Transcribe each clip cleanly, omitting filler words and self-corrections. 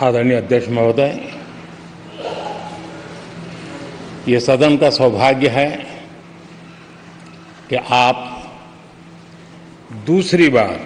आदरणीय अध्यक्ष महोदय, ये सदन का सौभाग्य है कि आप दूसरी बार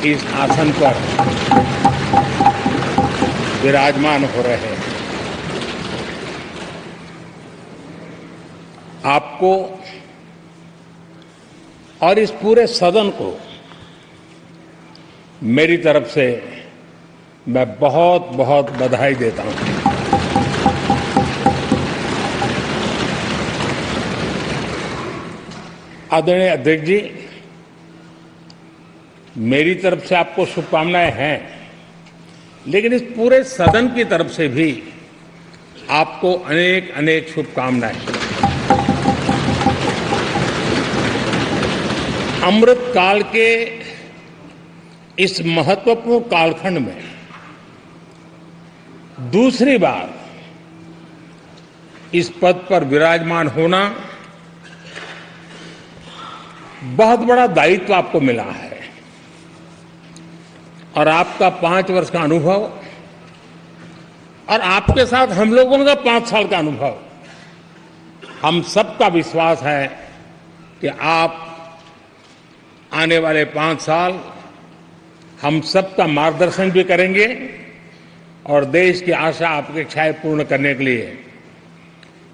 इस आसन पर विराजमान हो रहे हैं। आपको और इस पूरे सदन को मेरी तरफ से मैं बहुत बहुत बधाई देता हूं। आदरणीय अध्यक्ष जी, मेरी तरफ से आपको शुभकामनाएं हैं, लेकिन इस पूरे सदन की तरफ से भी आपको अनेक अनेक शुभकामनाएं। अमृत काल के इस महत्वपूर्ण कालखंड में दूसरी बार इस पद पर विराजमान होना बहुत बड़ा दायित्व आपको मिला है और आपका 5 वर्ष का अनुभव और आपके साथ हम लोगों का 5 साल का अनुभव, हम सबका विश्वास है कि आप आने वाले 5 साल हम सबका मार्गदर्शन भी करेंगे और देश की आशा अपेक्षाएं पूर्ण करने के लिए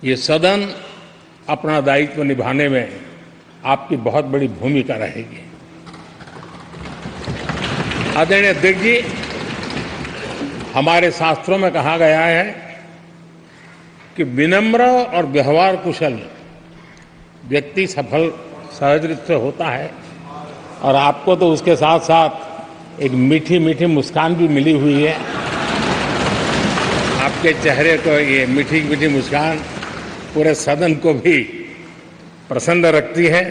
ये सदन अपना दायित्व निभाने में आपकी बहुत बड़ी भूमिका रहेगी। आदरणीय अध्यक्ष जी, हमारे शास्त्रों में कहा गया है कि विनम्र और व्यवहार कुशल व्यक्ति सफल सहज रूप से होता है और आपको तो उसके साथ साथ एक मीठी मीठी मुस्कान भी मिली हुई है। आपके चेहरे को ये मीठी मीठी मुस्कान पूरे सदन को भी प्रसन्न रखती है।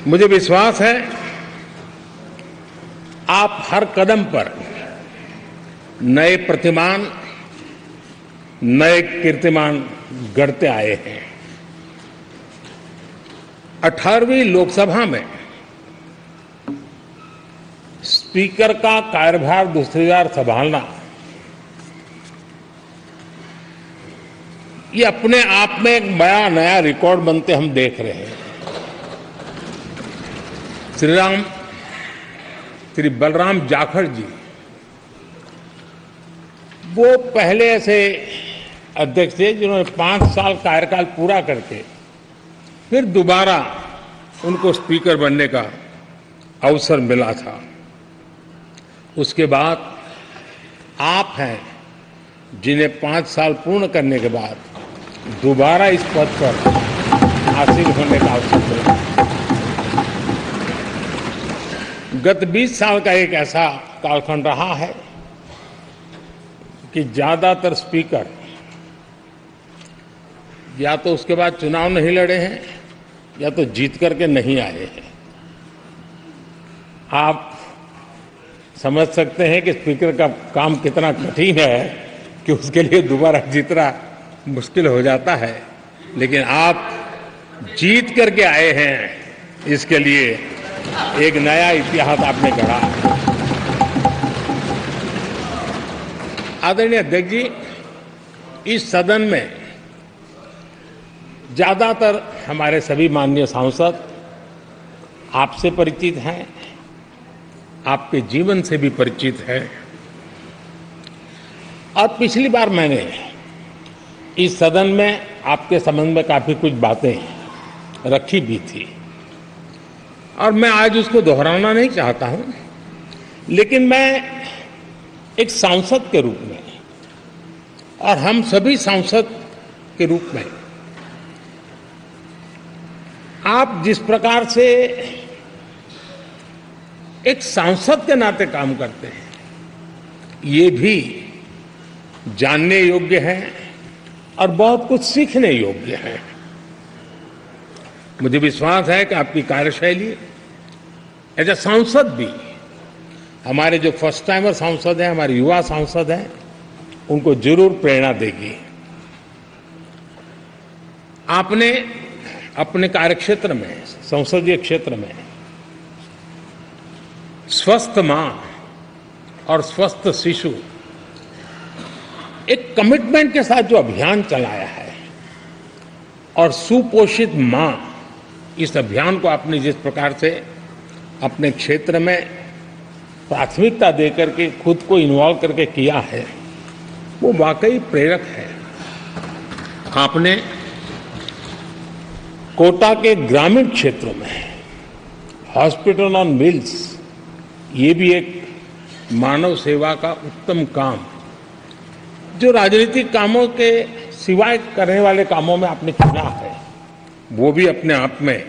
मुझे विश्वास है आप हर कदम पर नए प्रतिमान, नए कीर्तिमान गढ़ते आए हैं। 18वीं लोकसभा में स्पीकर का कार्यभार दूसरी बार संभालना ये अपने आप में एक नया रिकॉर्ड बनते हम देख रहे हैं। श्री बलराम जाखड़ जी वो पहले ऐसे अध्यक्ष थे जिन्होंने 5 साल कार्यकाल पूरा करके फिर दोबारा उनको स्पीकर बनने का अवसर मिला था। उसके बाद आप हैं जिन्हें 5 साल पूर्ण करने के बाद दोबारा इस पद पर आसीन होने का अवसर मिला। गत 20 साल का एक ऐसा कालखंड रहा है कि ज्यादातर स्पीकर या तो उसके बाद चुनाव नहीं लड़े हैं या तो जीत करके नहीं आए हैं। आप समझ सकते हैं कि स्पीकर का काम कितना कठिन है कि उसके लिए दोबारा जीतना मुश्किल हो जाता है, लेकिन आप जीत करके आए हैं, इसके लिए एक नया इतिहास आपने गढ़ा। आदरणीय अध्यक्ष जी, इस सदन में ज्यादातर हमारे सभी माननीय सांसद आपसे परिचित हैं, आपके जीवन से भी परिचित है और पिछली बार मैंने इस सदन में आपके संबंध में काफी कुछ बातें रखी भी थी और मैं आज उसको दोहराना नहीं चाहता हूं, लेकिन मैं एक सांसद के रूप में और हम सभी सांसद के रूप में आप जिस प्रकार से एक सांसद के नाते काम करते हैं, ये भी जानने योग्य है और बहुत कुछ सीखने योग्य है। मुझे विश्वास है कि आपकी कार्यशैली एज ए सांसद भी हमारे जो फर्स्ट टाइमर सांसद हैं, हमारे युवा सांसद हैं, उनको जरूर प्रेरणा देगी। आपने अपने कार्यक्षेत्र में, संसदीय क्षेत्र में स्वस्थ मां और स्वस्थ शिशु एक कमिटमेंट के साथ जो अभियान चलाया है और सुपोषित मां, इस अभियान को आपने जिस प्रकार से अपने क्षेत्र में प्राथमिकता देकर के खुद को इन्वॉल्व करके किया है, वो वाकई प्रेरक है। आपने कोटा के ग्रामीण क्षेत्रों में हॉस्पिटल ऑन व्हील्स, ये भी एक मानव सेवा का उत्तम काम, जो राजनीतिक कामों के सिवाय करने वाले कामों में आपने चुना है, वो भी अपने आप में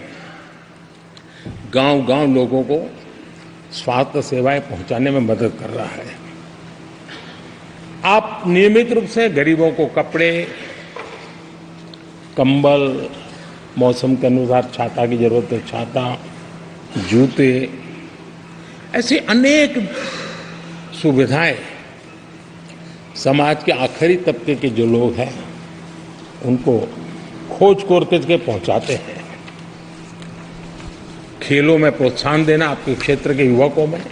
गांव-गांव लोगों को स्वास्थ्य सेवाएं पहुंचाने में मदद कर रहा है। आप नियमित रूप से गरीबों को कपड़े, कंबल, मौसम के अनुसार छाता की जरूरत है छाता, जूते, ऐसी अनेक सुविधाएं समाज के आखिरी तबके के जो लोग हैं उनको खोज करके पहुंचाते हैं। खेलों में प्रोत्साहन देना आपके क्षेत्र के युवकों में,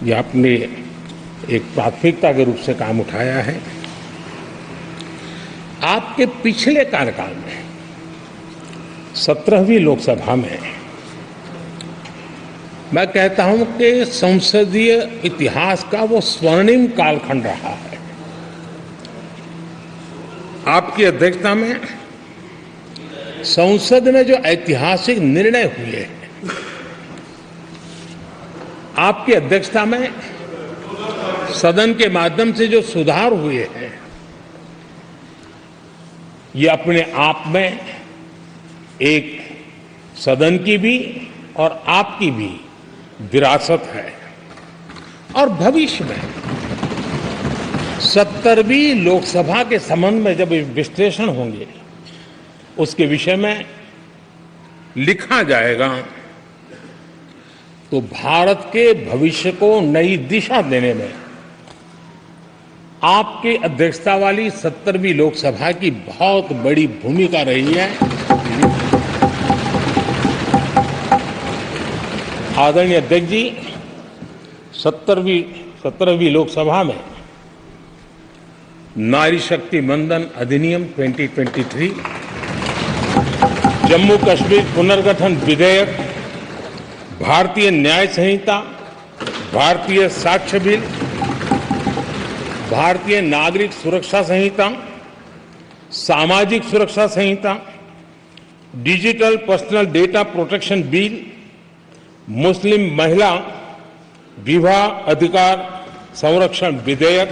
ये आपने एक प्राथमिकता के रूप से काम उठाया है। आपके पिछले कार्यकाल में 17वीं लोकसभा में मैं कहता हूं कि संसदीय इतिहास का वो स्वर्णिम कालखंड रहा है। आपकी अध्यक्षता में संसद में जो ऐतिहासिक निर्णय हुए हैं, आपकी अध्यक्षता में सदन के माध्यम से जो सुधार हुए हैं, ये अपने आप में एक सदन की भी और आपकी भी विरासत है। और भविष्य में 70वीं लोकसभा के संबंध में जब विश्लेषण होंगे, उसके विषय में लिखा जाएगा, तो भारत के भविष्य को नई दिशा देने में आपकी अध्यक्षता वाली 70वीं लोकसभा की बहुत बड़ी भूमिका रही है। आदरणीय अध्यक्ष जी, 17वीं लोकसभा में नारी शक्ति वंदन अधिनियम 2023, जम्मू कश्मीर पुनर्गठन विधेयक, भारतीय न्याय संहिता, भारतीय साक्ष्य बिल, भारतीय नागरिक सुरक्षा संहिता, सामाजिक सुरक्षा संहिता, digital personal data protection bill, मुस्लिम महिला विवाह अधिकार संरक्षण विधेयक,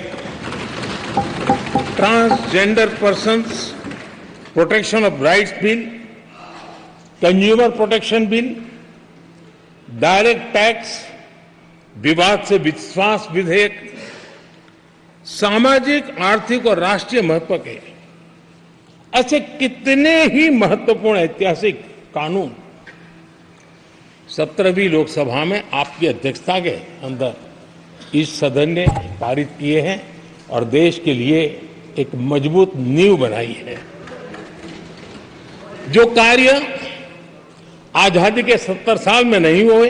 transgender persons protection of rights bill, consumer protection bill, direct tax, विवाद से विश्वास विधेयक, सामाजिक, आर्थिक और राष्ट्रीय महत्व के ऐसे कितने ही महत्वपूर्ण ऐतिहासिक कानून 17वीं लोकसभा में आपकी अध्यक्षता के अंदर इस सदन ने पारित किए हैं और देश के लिए एक मजबूत नींव बनाई है। जो कार्य आजादी के 70 साल में नहीं हुए,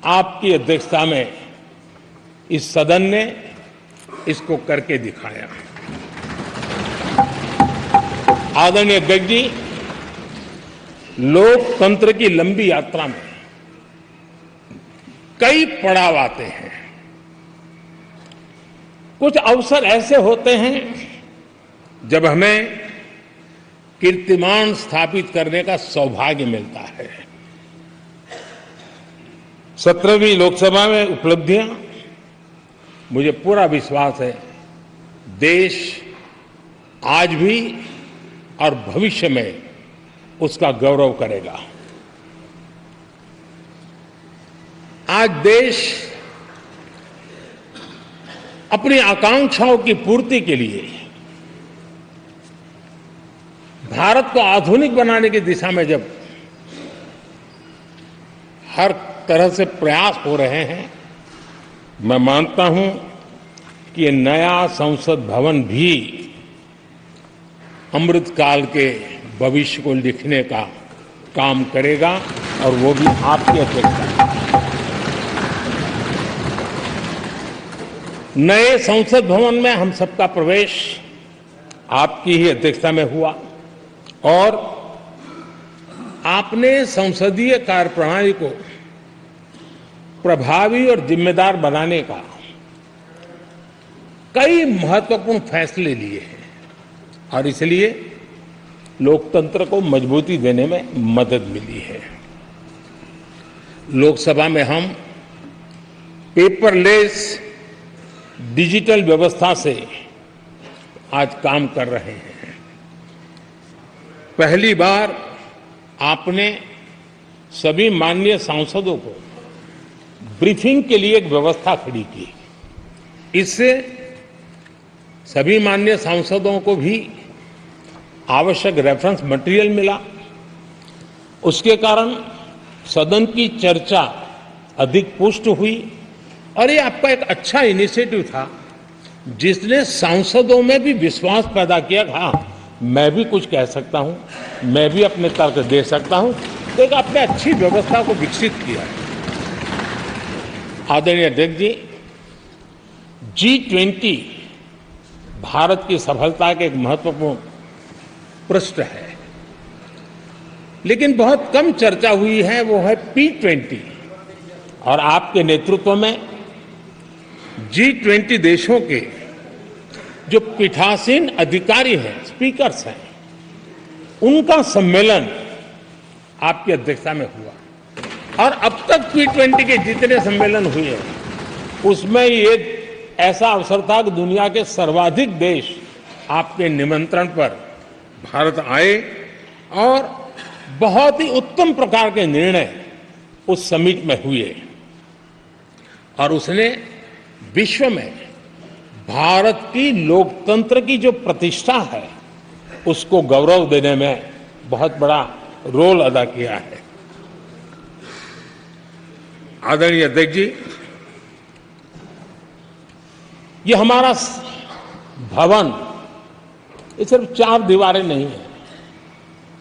आपकी अध्यक्षता में इस सदन ने इसको करके दिखाया। आदरणीय अध्यक्ष जी, लोकतंत्र की लंबी यात्रा में कई पड़ाव आते हैं। कुछ अवसर ऐसे होते हैं जब हमें कीर्तिमान स्थापित करने का सौभाग्य मिलता है। 17वीं लोकसभा में उपलब्धियां, मुझे पूरा विश्वास है देश आज भी और भविष्य में उसका गौरव करेगा। आज देश अपनी आकांक्षाओं की पूर्ति के लिए भारत को आधुनिक बनाने की दिशा में जब हर तरह से प्रयास हो रहे हैं, मैं मानता हूं कि ये नया संसद भवन भी अमृतकाल के भविष्य को लिखने का काम करेगा और वो भी आपकी अध्यक्षता में। नए संसद भवन में हम सबका प्रवेश आपकी ही अध्यक्षता में हुआ और आपने संसदीय कार्यप्रणाली को प्रभावी और जिम्मेदार बनाने का कई महत्वपूर्ण फैसले लिए हैं और इसलिए लोकतंत्र को मजबूती देने में मदद मिली है। लोकसभा में हम पेपरलेस डिजिटल व्यवस्था से आज काम कर रहे हैं। पहली बार आपने सभी माननीय सांसदों को ब्रीफिंग के लिए एक व्यवस्था खड़ी की। इससे सभी माननीय सांसदों को भी आवश्यक रेफरेंस मटेरियल मिला। उसके कारण सदन की चर्चा अधिक पुष्ट हुई और ये आपका एक अच्छा इनिशिएटिव था जिसने सांसदों में भी विश्वास पैदा किया। हाँ, मैं भी कुछ कह सकता हूं, मैं भी अपने तर्क दे सकता हूं। तो एक आपने अच्छी व्यवस्था को विकसित किया है। आदरणीय अध्यक्ष जी, G20 भारत की सफलता के एक महत्वपूर्ण पृष्ठ है, लेकिन बहुत कम चर्चा हुई है, वो है P20 और आपके नेतृत्व में G20 देशों के जो पीठासीन अधिकारी हैं, स्पीकर्स हैं, उनका सम्मेलन आपकी अध्यक्षता में हुआ और अब तक P20 के जितने सम्मेलन हुए हैं उसमें ये ऐसा अवसर था कि दुनिया के सर्वाधिक देश आपके निमंत्रण पर भारत आए और बहुत ही उत्तम प्रकार के निर्णय उस समिट में हुए और उसने विश्व में भारत की लोकतंत्र की जो प्रतिष्ठा है उसको गौरव देने में बहुत बड़ा रोल अदा किया है। आदरणीय अध्यक्ष जी, ये हमारा भवन ये सिर्फ 4 दीवारें नहीं है।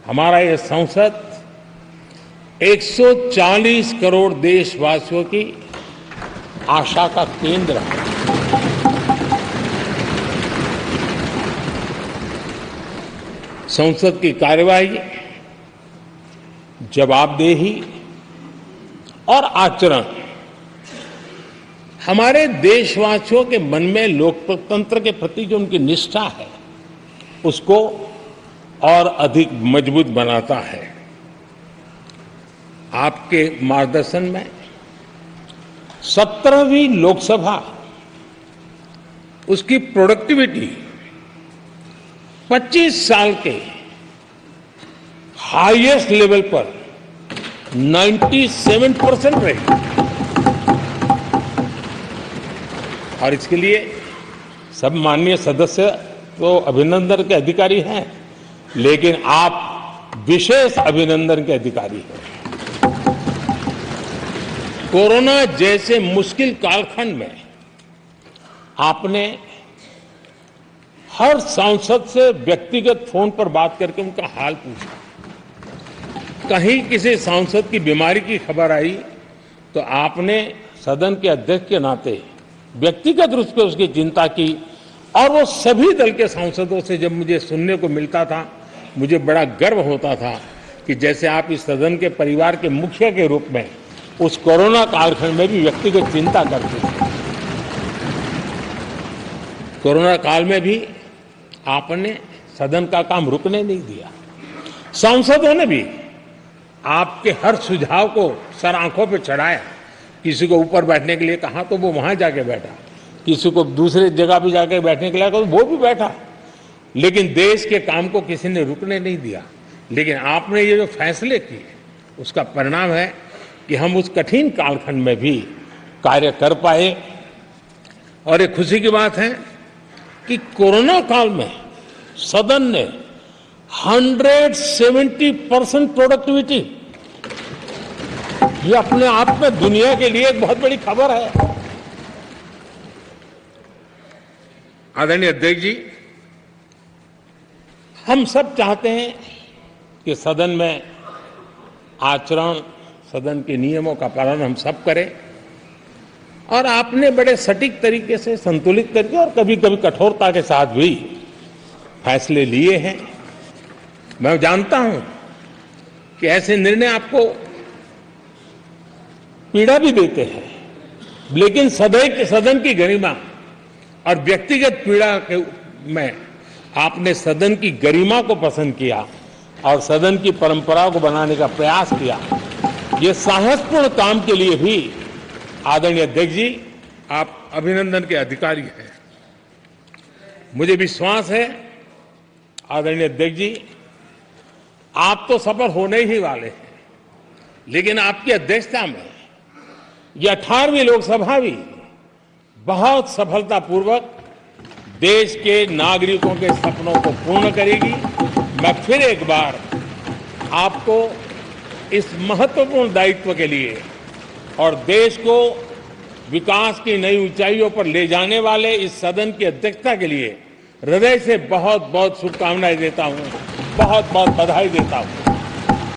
हमारा ये संसद 140 करोड़ देशवासियों की आशा का केंद्र है। संसद की कार्यवाही, जवाबदेही और आचरण हमारे देशवासियों के मन में लोकतंत्र के प्रति जो उनकी निष्ठा है उसको और अधिक मजबूत बनाता है। आपके मार्गदर्शन में 17वीं लोकसभा उसकी प्रोडक्टिविटी 25 साल के हाईएस्ट लेवल पर 97% रही और इसके लिए सब माननीय सदस्य तो अभिनंदन के अधिकारी हैं, लेकिन आप विशेष अभिनंदन के अधिकारी हैं। कोरोना जैसे मुश्किल कालखंड में आपने हर सांसद से व्यक्तिगत फोन पर बात करके उनका हाल पूछा। कहीं किसी सांसद की बीमारी की खबर आई तो आपने सदन के अध्यक्ष के नाते व्यक्तिगत रूप से उसकी चिंता की और वो सभी दल के सांसदों से जब मुझे सुनने को मिलता था मुझे बड़ा गर्व होता था कि जैसे आप इस सदन के परिवार के मुखिया के रूप में उस कोरोना कालखंड में भी व्यक्तिगत चिंता करते थे। कोरोना काल में भी आपने सदन का काम रुकने नहीं दिया। सांसदों ने भी आपके हर सुझाव को सर आंखों पे चढ़ाया। किसी को ऊपर बैठने के लिए कहा तो वो वहां जाके बैठा, किसी को दूसरे जगह पे जाके बैठने के लिए कहा तो वो भी बैठा, लेकिन देश के काम को किसी ने रुकने नहीं दिया। लेकिन आपने ये जो फैसले किए उसका परिणाम है कि हम उस कठिन कालखंड में भी कार्य कर पाए। और ये खुशी की बात है कि कोरोना काल में सदन ने 170% प्रोडक्टिविटी, ये अपने आप में दुनिया के लिए एक बहुत बड़ी खबर है। आदरणीय अध्यक्ष जी, हम सब चाहते हैं कि सदन में आचरण, सदन के नियमों का पालन हम सब करें। और आपने बड़े सटीक तरीके से, संतुलित तरीके और कभी कभी कठोरता के साथ भी फैसले लिए हैं। मैं जानता हूं कि ऐसे निर्णय आपको पीड़ा भी देते हैं, लेकिन सदन की गरिमा और व्यक्तिगत पीड़ा के में आपने सदन की गरिमा को पसंद किया और सदन की परंपरा को बनाने का प्रयास किया। ये साहसपूर्ण काम के लिए भी आदरणीय अध्यक्ष जी, आप अभिनंदन के अधिकारी हैं। मुझे विश्वास है आदरणीय अध्यक्ष जी, आप तो सफल होने ही वाले हैं, लेकिन आपकी अध्यक्षता में यह 18वीं लोकसभा भी बहुत सफलतापूर्वक देश के नागरिकों के सपनों को पूर्ण करेगी। मैं फिर एक बार आपको इस महत्वपूर्ण दायित्व के लिए और देश को विकास की नई ऊंचाइयों पर ले जाने वाले इस सदन की अध्यक्षता के लिए हृदय से बहुत बहुत शुभकामनाएं देता हूं, बहुत बहुत बधाई देता हूं।